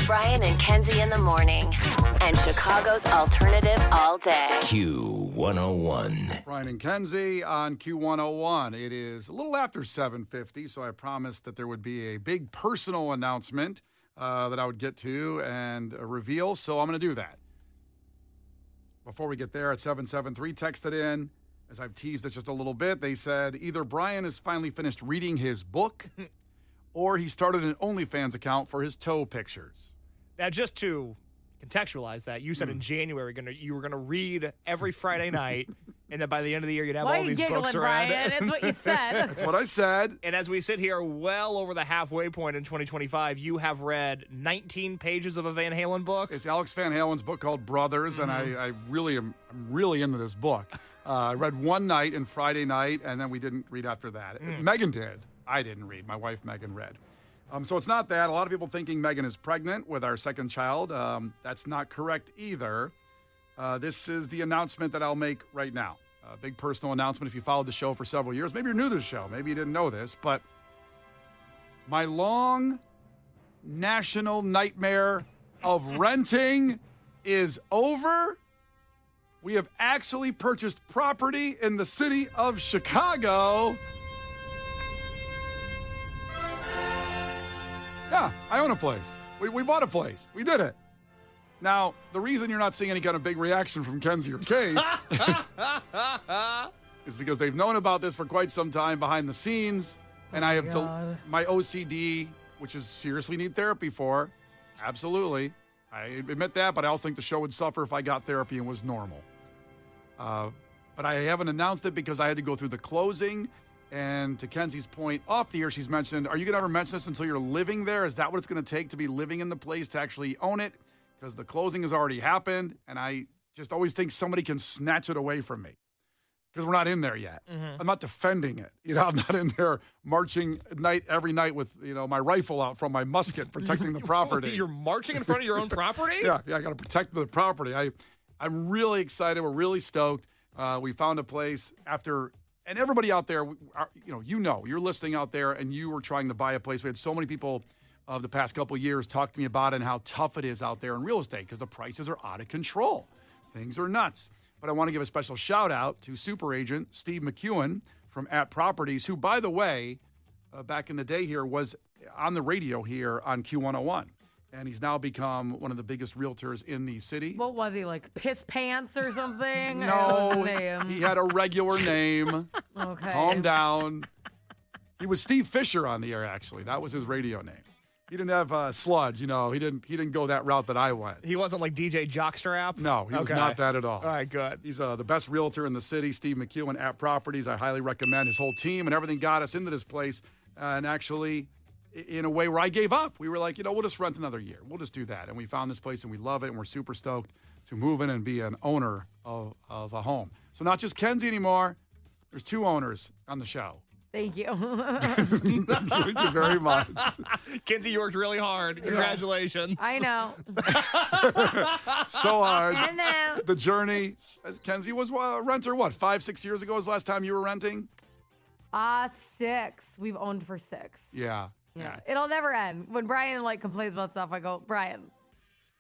Brian and Kenzie in the morning. And Chicago's alternative all day. Q101. Brian and Kenzie on Q101. It is a little after 7:50, so I promised that there would be a big personal announcement that I would get to and reveal, so I'm going to do that. Before we get there, at 773 texted in, as I've teased it just a little bit, they said either Brian has finally finished reading his book or he started an OnlyFans account for his toe pictures. Now, just to contextualize that, you said in January you were going to read every Friday night, and then by the end of the year you'd have Why all are you these books giggling, around. Brian? That's what you said. That's what I said. And as we sit here well over the halfway point in 2025, you have read 19 pages of a Van Halen book. It's Alex Van Halen's book called Brothers, and I'm really into this book. I read one night and Friday night, and then we didn't read after that. Megan did. I didn't read. My wife, Megan, read. So it's not that. A lot of people thinking Megan is pregnant with our second child. That's not correct either. This is the announcement that I'll make right now. A big personal announcement. If you followed the show for several years, maybe you're new to the show. Maybe you didn't know this, but my long national nightmare of renting is over. We have actually purchased property in the city of Chicago. Yeah, I own a place. We bought a place. We did it. Now, the reason you're not seeing any kind of big reaction from Kenzie or Case is because they've known about this for quite some time behind the scenes, and I have my OCD, which is seriously need therapy for. Absolutely. I admit that, but I also think the show would suffer if I got therapy and was normal. But I haven't announced it because I had to go through the closing. And to Kenzie's point, off the air, she's mentioned, are you going to ever mention this until you're living there? Is that what it's going to take to be living in the place to actually own it? Because the closing has already happened, and I just always think somebody can snatch it away from me because we're not in there yet. I'm not defending it. I'm not in there marching every night with, my rifle out from my musket protecting the property. You're marching in front of your own property? Yeah, I got to protect the property. I'm really excited. We're really stoked. We found a place after... And everybody out there, you're listening out there and you were trying to buy a place. We had so many people of the past couple of years talk to me about it and how tough it is out there in real estate because the prices are out of control. Things are nuts. But I want to give a special shout out to super agent Steve McEwen from At Properties, who, by the way, back in the day here was on the radio here on Q101. And he's now become one of the biggest realtors in the city. What was he, like Piss Pants or something? No, he had a regular name. Okay. Calm down. He was Steve Fisher on the air, actually. That was his radio name. He didn't have Sludge, He didn't go that route that I went. He wasn't like DJ Jockstrap? No, he was not that at all. All right, good. He's the best realtor in the city, Steve McEwen, At Properties. I highly recommend his whole team and everything got us into this place. And actually... in a way where I gave up. We were like, we'll just rent another year. We'll just do that. And we found this place and we love it and we're super stoked to move in and be an owner of a home. So not just Kenzie anymore. There's two owners on the show. Thank you. Thank you very much. Kenzie, you worked really hard. Congratulations. I know. So hard. I know. The journey. Kenzie was a renter, 5-6 years ago was the last time you were renting? 6. We've owned for 6. Yeah. Yeah. It'll never end. When Brian complains about stuff, I go, Brian,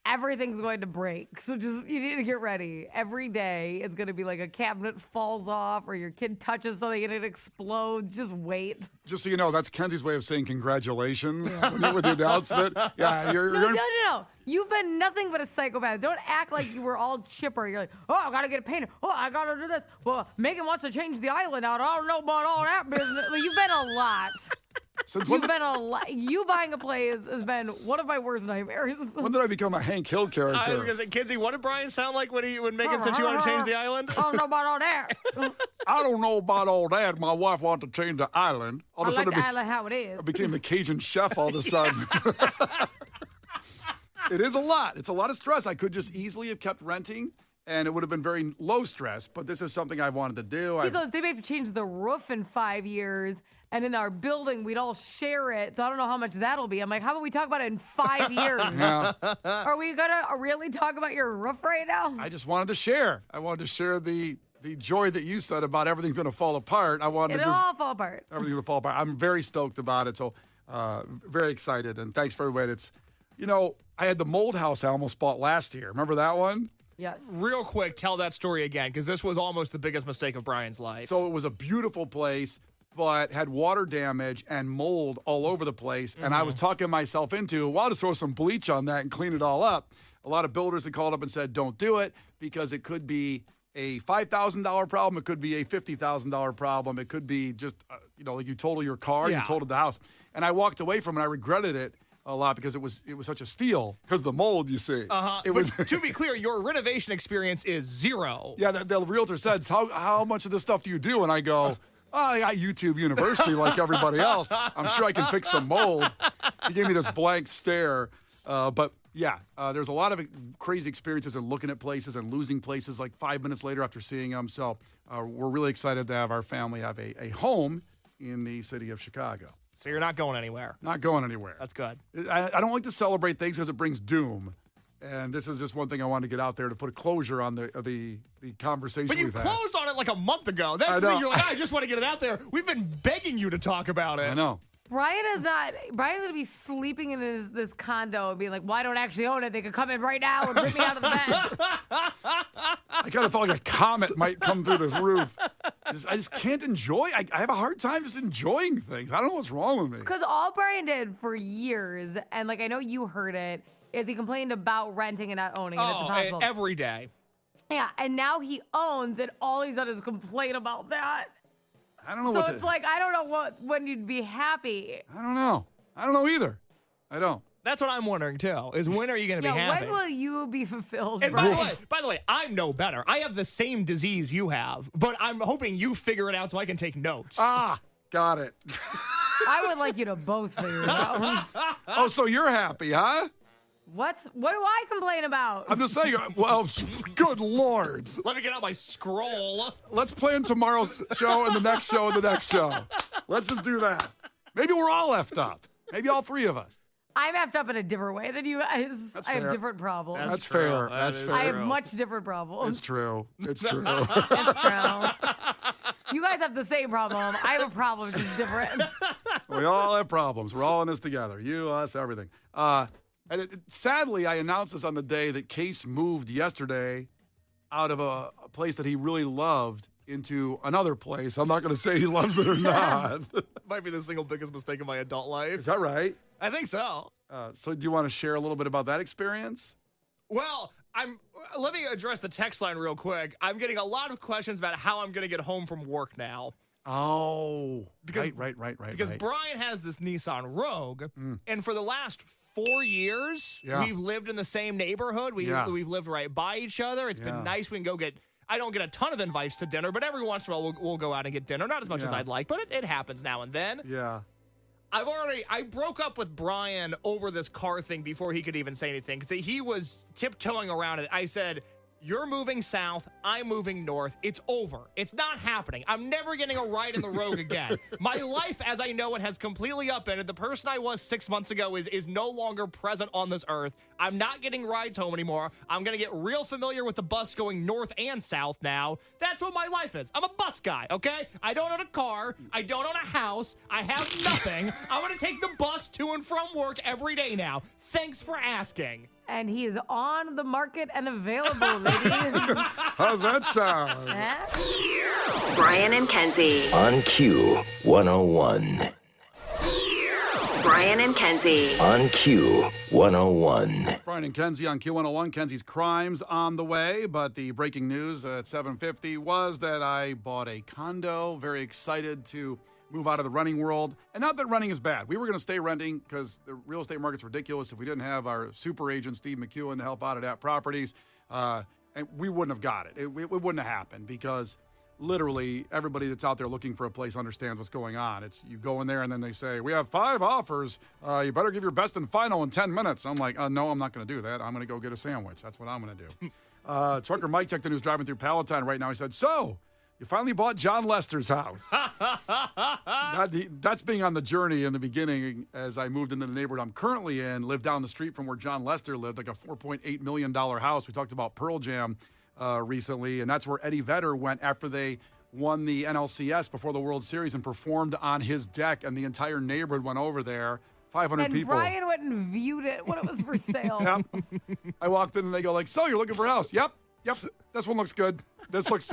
everything's going to break. So you need to get ready. Every day it's going to be like a cabinet falls off or your kid touches something and it explodes. Just wait. Just so you know, that's Kenzie's way of saying congratulations with the announcement. Yeah, No. You've been nothing but a psychopath. Don't act like you were all chipper. You're like, I got to get it painted. I got to do this. Well, Megan wants to change the island out. I don't know about all that business. You've been a lot. You buying a place has been one of my worst nightmares. When did I become a Hank Hill character? I was going to say, Kenzie, what did Brian sound like when Megan said she wanted to change the island? I don't know about all that. I don't know about all that. My wife wanted to change the island. I like the island how it is. I became the Cajun chef all of a sudden. It is a lot. It's a lot of stress. I could just easily have kept renting, and it would have been very low stress, but this is something I've wanted to do. He goes, they may have changed the roof in 5 years, and in our building, we'd all share it, so I don't know how much that'll be. I'm like, how about we talk about it in 5 years? Yeah. Are we going to really talk about your roof right now? I just wanted to share. I wanted to share the joy that you said about everything's going to fall apart. I wanted It'll all fall apart. Everything's going to fall apart. I'm very stoked about it, so very excited, and thanks for everybody that's I had the mold house I almost bought last year. Remember that one? Yes. Real quick, tell that story again, because this was almost the biggest mistake of Brian's life. So it was a beautiful place, but had water damage and mold all over the place. And I was talking myself into, well, I'll just throw some bleach on that and clean it all up. A lot of builders had called up and said, don't do it because it could be a $5,000 problem. It could be a $50,000 problem. It could be just, like you totaled your car, you totaled the house. And I walked away from it. I regretted it a lot because it was such a steal because the mold, you see. It was. To be clear, your renovation experience is zero. Yeah, the realtor said, how much of this stuff do you do? And I go, I got YouTube University like everybody else. I'm sure I can fix the mold. He gave me this blank stare. But yeah, there's a lot of crazy experiences in looking at places and losing places like 5 minutes later after seeing them. So we're really excited to have our family have a home in the city of Chicago. So you're not going anywhere. Not going anywhere. That's good. I don't like to celebrate things because it brings doom. And this is just one thing I wanted to get out there to put a closure on the conversation But you we've had. closed on it like a month ago. That's the thing. You're like, I just want to get it out there. We've been begging you to talk about it. I know. Brian's going to be sleeping in this condo and being like, well, I don't actually own it. They could come in right now and rip me out of the bed. I kind of felt like a comet might come through this roof. I just can't enjoy. I have a hard time just enjoying things. I don't know what's wrong with me. Because all Brian did for years, and I know you heard it, is he complained about renting and not owning. And it's impossible. Every day. Yeah, and now he owns, and all he's done is complain about that. I don't know So what it's I don't know when you'd be happy. I don't know. I don't know either. I don't. That's what I'm wondering, too, is when are you going to be happy? When will you be fulfilled? And by the way, I'm no better. I have the same disease you have, but I'm hoping you figure it out so I can take notes. Got it. I would like you to both figure it out. Oh, so you're happy, huh? What do I complain about? I'm just saying, well, good Lord. Let me get out my scroll. Let's plan tomorrow's show and the next show and the next show. Let's just do that. Maybe we're all effed up. Maybe all three of us. I'm effed up in a different way than you guys. That's I have fair. different problems. That's fair. That's fair. I have much different problems. It's true. It's true. It's true. You guys have the same problem. I have a problem, just different. We all have problems. We're all in this together. You, us, everything. Sadly, I announced this on the day that Case moved yesterday out of a place that he really loved into another place. I'm not going to say he loves it or not. Might be the single biggest mistake of my adult life. Is that right? I think so. So do you want to share a little bit about that experience? Well, let me address the text line real quick. I'm getting a lot of questions about how I'm going to get home from work now. Oh, Because, right. Because Brian has this Nissan Rogue, and for the last 4 years, we've lived in the same neighborhood. We've lived right by each other. It's been nice. We can go get. I don't get a ton of invites to dinner, but every once in a while we'll go out and get dinner. Not as much as I'd like, but it happens now and then. Yeah. I broke up with Brian over this car thing before he could even say anything because he was tiptoeing around it. I said, you're moving south, I'm moving north. It's over. It's not happening. I'm never getting a ride in the Rogue again. My life as I know it has completely upended. The person I was 6 months ago is no longer present on this earth. I'm not getting rides home anymore. I'm going to get real familiar with the bus going north and south now. That's what my life is. I'm a bus guy, okay? I don't own a car. I don't own a house. I have nothing. I'm going to take the bus to and from work every day now. Thanks for asking. And he is on the market and available, ladies. How's that sound? Brian and Kenzie. On Q101. Brian and Kenzie. On Q101. Brian and Kenzie on Q101. Kenzie's Crimes on the way, but the breaking news at 7:50 was that I bought a condo. Very excited to move out of the renting world. And not that renting is bad. We were going to stay renting because the real estate market's ridiculous. If we didn't have our super agent, Steve McEwen, to help out at App Properties, and we wouldn't have got it. It wouldn't have happened because literally everybody that's out there looking for a place understands what's going on. It's you go in there and then they say, we have 5 offers. You better give your best and final in 10 minutes. I'm like, no, I'm not going to do that. I'm going to go get a sandwich. That's what I'm going to do. Trucker Mike checked in, who's driving through Palatine right now. He said, so you finally bought John Lester's house. That's being on the journey in the beginning as I moved into the neighborhood I'm currently in, lived down the street from where John Lester lived, like a $4.8 million house. We talked about Pearl Jam recently, and that's where Eddie Vedder went after they won the NLCS before the World Series and performed on his deck, and the entire neighborhood went over there. 500 And people. Brian went and viewed it when it was for sale. Yep. I walked in and they go like, so you're looking for a house? Yep. This one looks good. This looks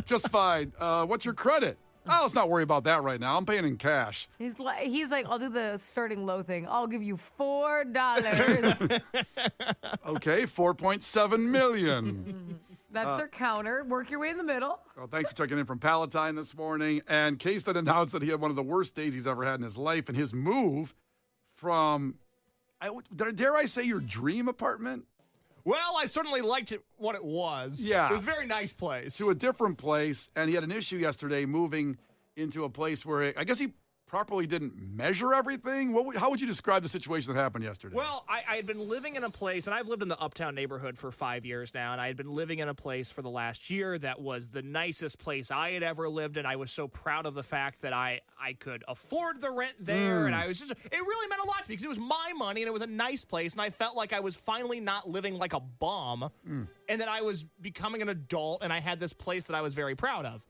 just fine. What's your credit? Oh, let's not worry about that right now. I'm paying in cash. He's like, I'll do the starting low thing. I'll give you $4. Okay, 4.7 million. That's their counter. Work your way in the middle. Well, thanks for checking in from Palatine this morning. And K-Stud announced that he had one of the worst days he's ever had in his life. And his move from, dare I say, your dream apartment? Well, I certainly liked it what it was. Yeah. It was a very nice place. To a different place. And he had an issue yesterday moving into a place where I guess he properly didn't measure everything. How would you describe the situation that happened yesterday? Well, I had been living in a place, and I've lived in the Uptown neighborhood for 5 years now, and I had been living in a place for the last year that was the nicest place I had ever lived in. I was so proud of the fact that I could afford the rent there, and it really meant a lot to me because it was my money, and it was a nice place, and I felt like I was finally not living like a bum, and that I was becoming an adult, and I had this place that I was very proud of.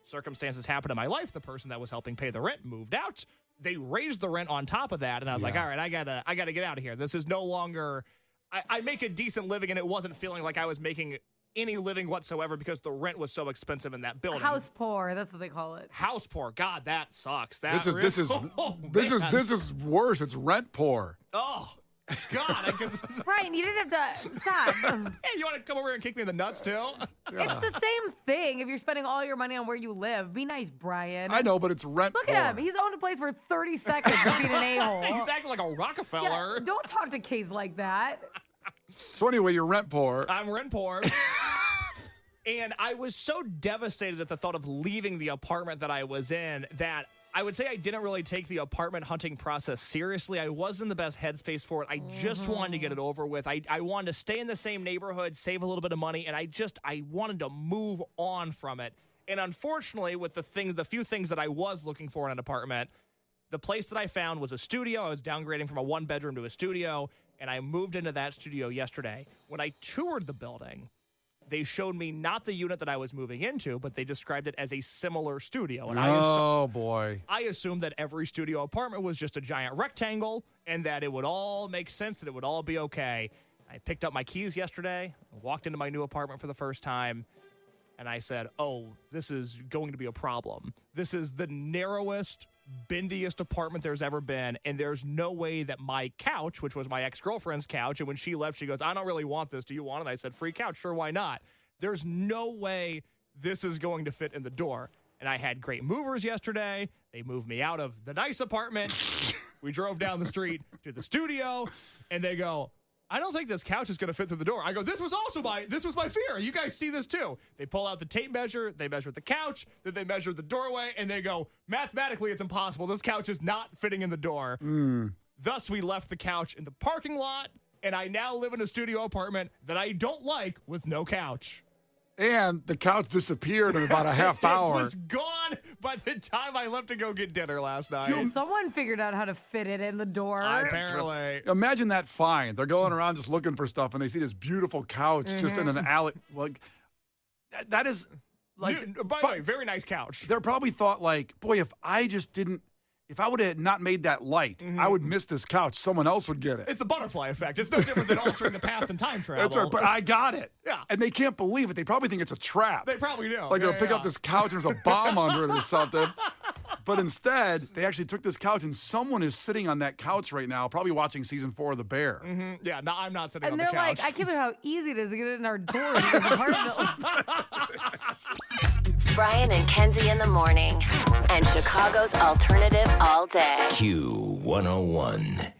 Circumstances happened in my life. The person that was helping pay the rent moved out. They raised the rent on top of that, and I was like, all right, I gotta get out of here. This is no longer. I make a decent living, and it wasn't feeling like I was making any living whatsoever because the rent was so expensive in that building. House poor, that's what they call it. House poor. God, that sucks. This is worse. It's rent poor. Oh. God, Brian, you didn't have to stop. Hey, you want to come over here and kick me in the nuts too? It's the same thing. If you're spending all your money on where you live, be nice, Brian. I know, but it's rent Look poor. at him. He's owned a place for 30 seconds for being an a-hole. He's acting like a Rockefeller. Yeah, don't talk to Kays like that. So anyway, you're rent poor. I'm rent poor. And I was so devastated at the thought of leaving the apartment that I was in that I would say I didn't really take the apartment hunting process seriously. I was in the best headspace for it. I just wanted to get it over with. I wanted to stay in the same neighborhood, save a little bit of money, and I wanted to move on from it. And unfortunately, with the few things that I was looking for in an apartment, the place that I found was a studio. I was downgrading from a one-bedroom to a studio, and I moved into that studio yesterday. When I toured the building, they showed me not the unit that I was moving into, but they described it as a similar studio. And boy. I assumed that every studio apartment was just a giant rectangle and that it would all make sense, that it would all be okay. I picked up my keys yesterday, walked into my new apartment for the first time, and I said, oh, this is going to be a problem. This is the narrowest, bendiest apartment there's ever been, and there's no way that my couch, which was my ex-girlfriend's couch, and when she left, she goes, I don't really want this. Do you want it? I said, free couch. Sure, why not? There's no way this is going to fit in the door. And I had great movers yesterday. They moved me out of the nice apartment. We drove down the street to the studio, and they go, I don't think this couch is going to fit through the door. I go, this was my fear. You guys see this too. They pull out the tape measure. They measure the couch. Then they measure the doorway, and they go, mathematically, it's impossible. This couch is not fitting in the door. Thus, we left the couch in the parking lot, and I now live in a studio apartment that I don't like with no couch. And the couch disappeared in about a half hour. It was gone by the time I left to go get dinner last night. Someone figured out how to fit it in the door. Apparently. Imagine that find. They're going around just looking for stuff, and they see this beautiful couch just in an alley. Like, that is like. By the way, very nice couch. They're probably thought like, boy, if I would have not made that light, I would miss this couch. Someone else would get it. It's the butterfly effect. It's no different than altering the past and time travel. That's right, but I got it. Yeah. And they can't believe it. They probably think it's a trap. They probably do. Like they'll pick up this couch and there's a bomb under it or something. But instead, they actually took this couch and someone is sitting on that couch right now, probably watching season 4 of The Bear. Yeah, no, I'm not sitting on And the they're couch. like, I can't believe how easy it is to get in our door. In the apartment. Brian and Kenzie in the morning. And Chicago's alternative all day. Q101.